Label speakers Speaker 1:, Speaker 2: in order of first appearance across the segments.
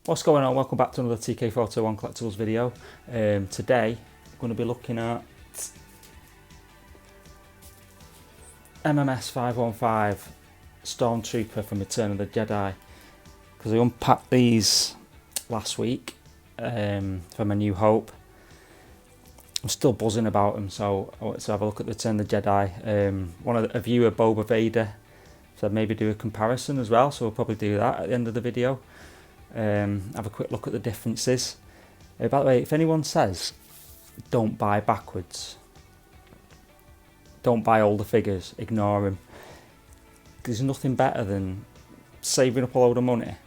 Speaker 1: What's going on? Welcome back to another TK421 Collectibles video. Today I'm going to be looking at MMS515 Stormtrooper from Return of the Jedi, because I unpacked these last week from A New Hope. I'm still buzzing about them, so I wanted to have a look at Return of the Jedi. A viewer, Boba Vader, said maybe do a comparison as well, so we'll probably do that at the end of the video. Have a quick look at the differences. By the way, if anyone says don't buy backwards, don't buy older figures, ignore them. There's nothing better than saving up a load of money,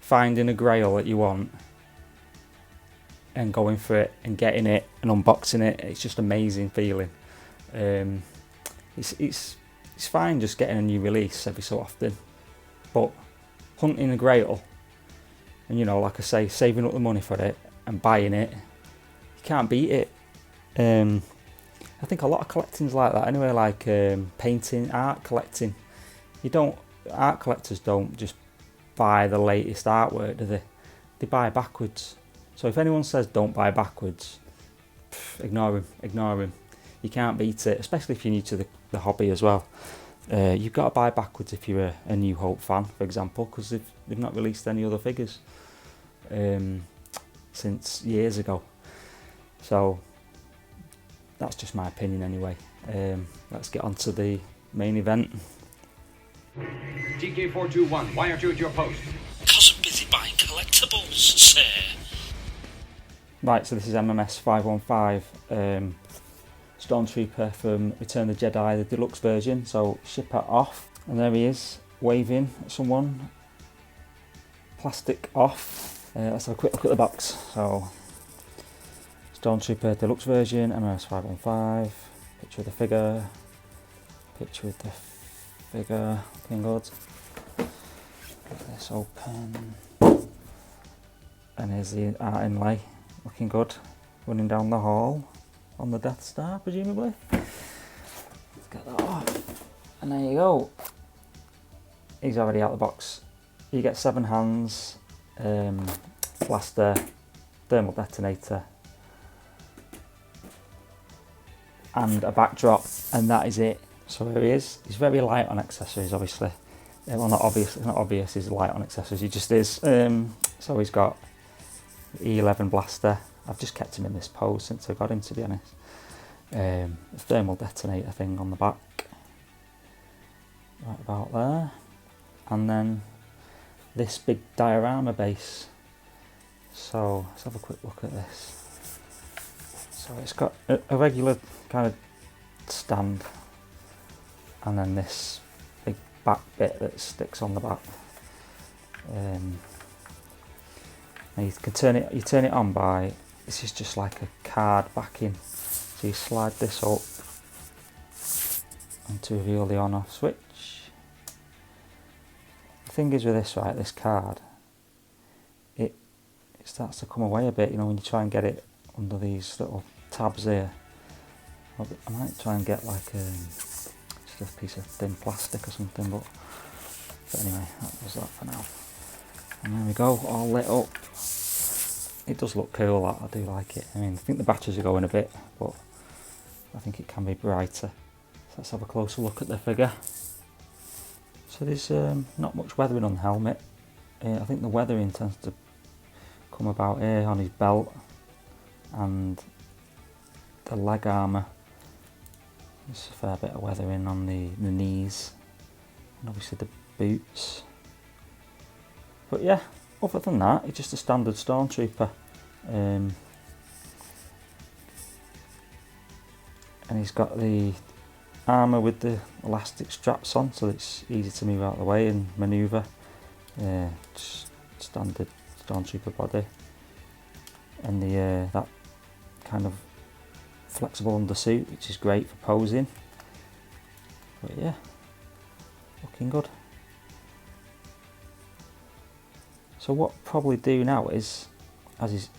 Speaker 1: finding a grail that you want and going for it and getting it and unboxing it. It's just an amazing feeling. It's fine just getting a new release every so often, but hunting a grail and, you know, like I say, saving up the money for it and buying it, you can't beat it. I think a lot of collecting's like that anyway, like painting, art collecting. Art collectors don't just buy the latest artwork, do they? They buy backwards. So if anyone says don't buy backwards, ignore him. You can't beat it, especially if you're new to the hobby as well. You've got to buy backwards if you're a New Hope fan, for example, because they've not released any other figures since years ago. So that's just my opinion anyway. Let's get on to the main event.
Speaker 2: TK421, why aren't you at your post?
Speaker 3: Because I'm busy buying collectibles, sir.
Speaker 1: Right, so this is MMS515 Stormtrooper from Return of the Jedi, the deluxe version. So ship it off, and there he is, waving at someone. Plastic off. Let's have a quick look at the box. So Stormtrooper deluxe version, MMS515. Picture of the figure. Looking good. Get this open. And here's the art inlay. Looking good. Running down the hall on the Death Star, presumably. Let's get that off. And there you go. He's already out of the box. You get 7 hands, blaster, thermal detonator, and a backdrop, and that is it. So here he is. He's very light on accessories, obviously. Well, not obvious. It's not obvious he's light on accessories. He just is. So he's got E11 blaster. I've just kept him in this pose since I got him, to be honest. The thermal detonator thing on the back, right about there, and then this big diorama base. So let's have a quick look at this. So it's got a regular kind of stand, and then this big back bit that sticks on the back. And you can turn it on by, this is just like a card backing. So you slide this up and to reveal the on off switch. The thing is with this, right, this card, it starts to come away a bit, you know, when you try and get it under these little tabs here. I might try and get like just a piece of thin plastic or something, but anyway, that was that for now. And there we go, all lit up. It does look cool, that, I do like it. I mean, I think the batteries are going a bit, but I think it can be brighter. So let's have a closer look at the figure. So there's not much weathering on the helmet. I think the weathering tends to come about here on his belt and the leg armour. There's a fair bit of weathering on the knees and obviously the boots. But yeah, other than that, it's just a standard Stormtrooper. And he's got the armour with the elastic straps on, so it's easy to move out of the way and manoeuvre. Just standard Stormtrooper body. And that kind of flexible undersuit, which is great for posing. But yeah, looking good. So what I'll probably do now is, as is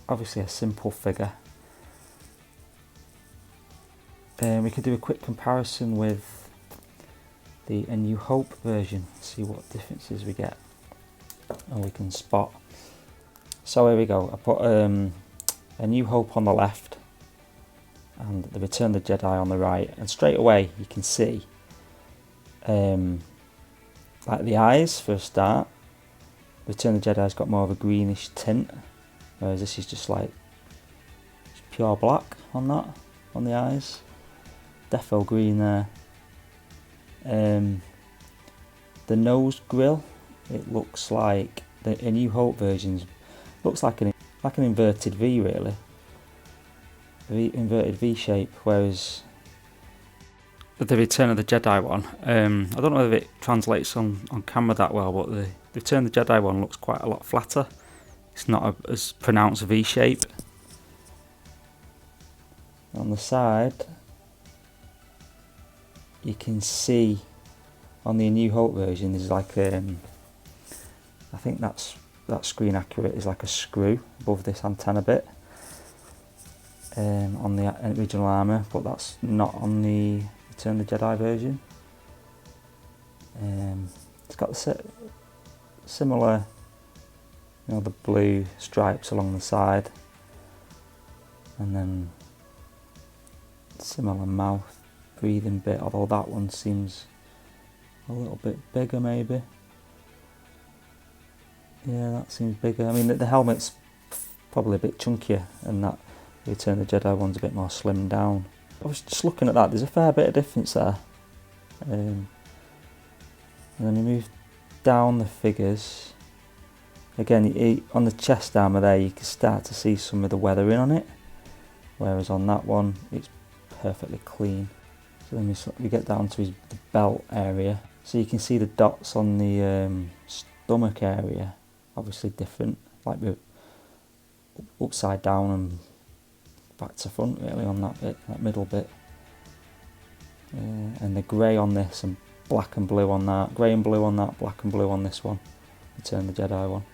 Speaker 1: obviously a simple figure, we could do a quick comparison with the A New Hope version, see what differences we get. and we can spot. So here we go. I put A New Hope on the left and the Return of the Jedi on the right, and straight away you can see like the eyes for a start. Return of the Jedi's got more of a greenish tint, whereas this is just like pure black on that, on the eyes. Defo green there. The nose grill, it looks like A New Hope versions looks like an inverted V really, inverted V shape, whereas the Return of the Jedi one, I don't know if it translates on camera that well, but the Return of the Jedi one looks quite a lot flatter. It's not as pronounced V shape. On the side, you can see on the A New Hope version there's like I think that screen accurate is like a screw above this antenna bit on the original armour, but that's not on the Return of the Jedi version. It's got the similar, you know, the blue stripes along the side, and then similar mouth breathing bit, although that one seems a little bit bigger maybe. Yeah, that seems bigger. I mean, the helmet's probably a bit chunkier, and that Return of the Jedi one's a bit more slimmed down. I was just looking at that, there's a fair bit of difference there. And then you move down the figures. Again, on the chest armour there, you can start to see some of the weathering on it, whereas on that one, it's perfectly clean. So then we get down to the belt area. So you can see the dots on the stomach area, obviously different, like we're upside down and back to front really on that bit, that middle bit. And the grey on this and black and blue on that, grey and blue on that, black and blue on this one, Return of the Jedi one.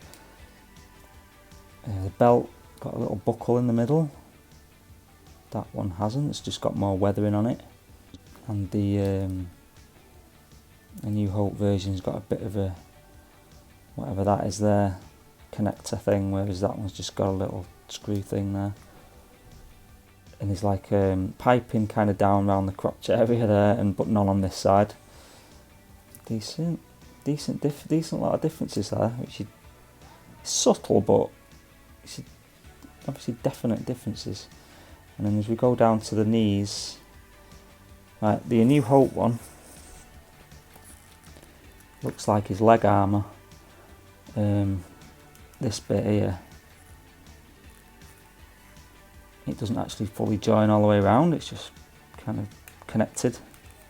Speaker 1: The belt got a little buckle in the middle, that one hasn't, it's just got more weathering on it. And the A New Hope version's got a bit of a, whatever that is there, connector thing, whereas that one's just got a little screw thing there. And there's like piping kind of down around the crotch area there, but none on this side. Decent lot of differences there, which is subtle, but it's obviously definite differences. And then as we go down to the knees, right, the A New Hope one looks like his leg armour. This bit here, it doesn't actually fully join all the way around, it's just kind of connected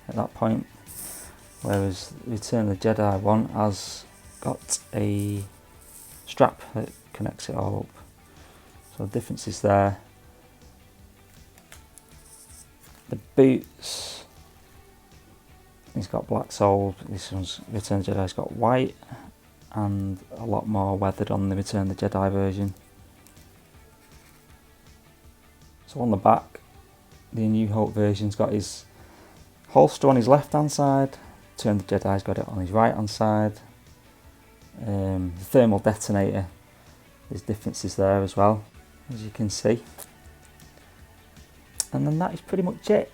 Speaker 1: at that point, whereas the Return of the Jedi one has got a strap that connects it all up. So the difference is there. The boots, he's got black soles, this one's Return of the Jedi's got white, and a lot more weathered on the Return of the Jedi version. So on the back, the New Hope version's got his holster on his left hand side, Return of the Jedi's got it on his right hand side. The thermal detonator, there's differences there as well, as you can see. And then that is pretty much it.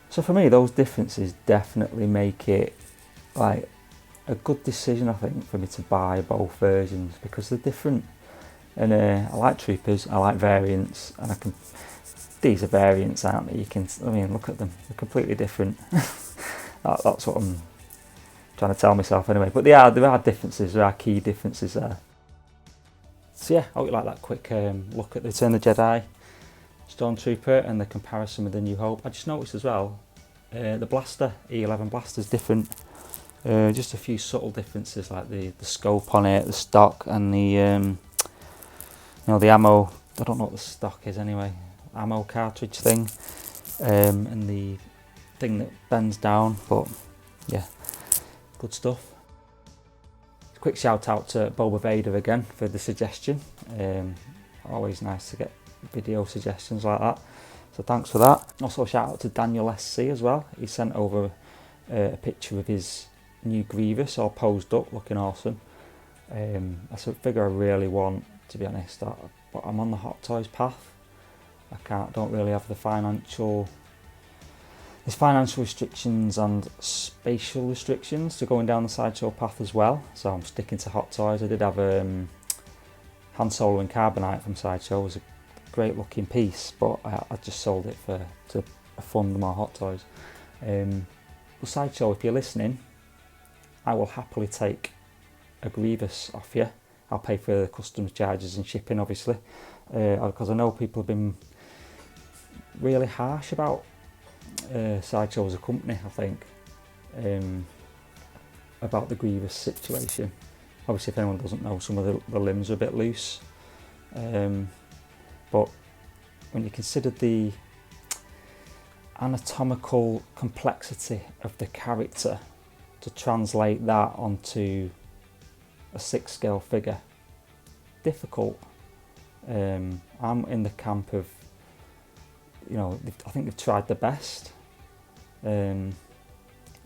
Speaker 1: So for me, those differences definitely make it like a good decision, I think, for me to buy both versions, because they're different. And I like troopers, I like variants, and these are variants, aren't they? I mean, look at them, they're completely different. That's what I'm trying to tell myself anyway. But there are differences, there are key differences there. So yeah, I hope you like that quick look at the Return of the Jedi Stormtrooper and the comparison with the New Hope. I just noticed as well, the blaster, E11 blaster is different. Just a few subtle differences, like the scope on it, the stock, and the the ammo. I don't know what the stock is anyway. Ammo cartridge thing, and the thing that bends down. But yeah, good stuff. Quick shout out to Boba Vader again for the suggestion. Always nice to get video suggestions like that. So thanks for that. Also shout out to Daniel SC as well. He sent over a picture of his new Grievous all posed up, looking awesome. That's a figure I really want, to be honest, but I'm on the Hot Toys path. Don't really have the financial... There's financial restrictions and spatial restrictions to going down the Sideshow path as well, so I'm sticking to Hot Toys. I did have Han Solo and Carbonite from Sideshow. It was a great looking piece, but I just sold it to fund my Hot Toys. Well, Sideshow, if you're listening, I will happily take a Grievous off you. I'll pay for the customs charges and shipping, obviously, because I know people have been really harsh about Sideshow as a company, I think, about the Grievous situation. Obviously, if anyone doesn't know, some of the limbs are a bit loose, but when you consider the anatomical complexity of the character, to translate that onto a 6 scale figure, difficult. I'm in the camp of, you know, I think they've tried their best. I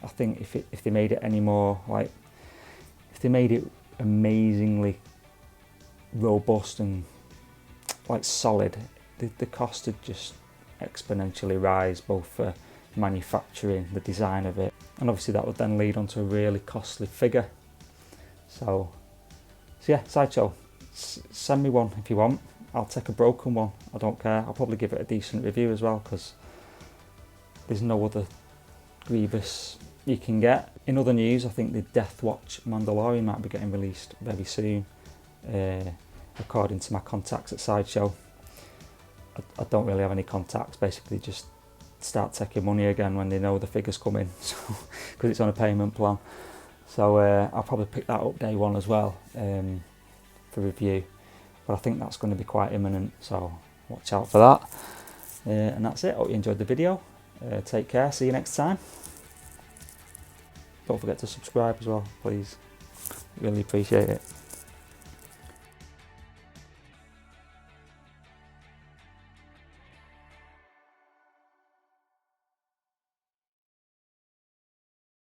Speaker 1: think if they made it any more, like, if they made it amazingly robust and like solid, the cost would just exponentially rise, both for manufacturing, the design of it, and obviously that would then lead on to a really costly figure. So yeah, Sideshow, send me one if you want. I'll take a broken one, I don't care. I'll probably give it a decent review as well, because there's no other Grievous you can get. In other news, I think the Death Watch Mandalorian might be getting released very soon, according to my contacts at Sideshow. I don't really have any contacts, basically just start taking money again when they know the figures come in, so, because it's on a payment plan. So I'll probably pick that up day one as well, for review, but I think that's going to be quite imminent, so watch out for that. And that's it. Hope you enjoyed the video. Take care, see you next time. Don't forget to subscribe as well, please, really appreciate it.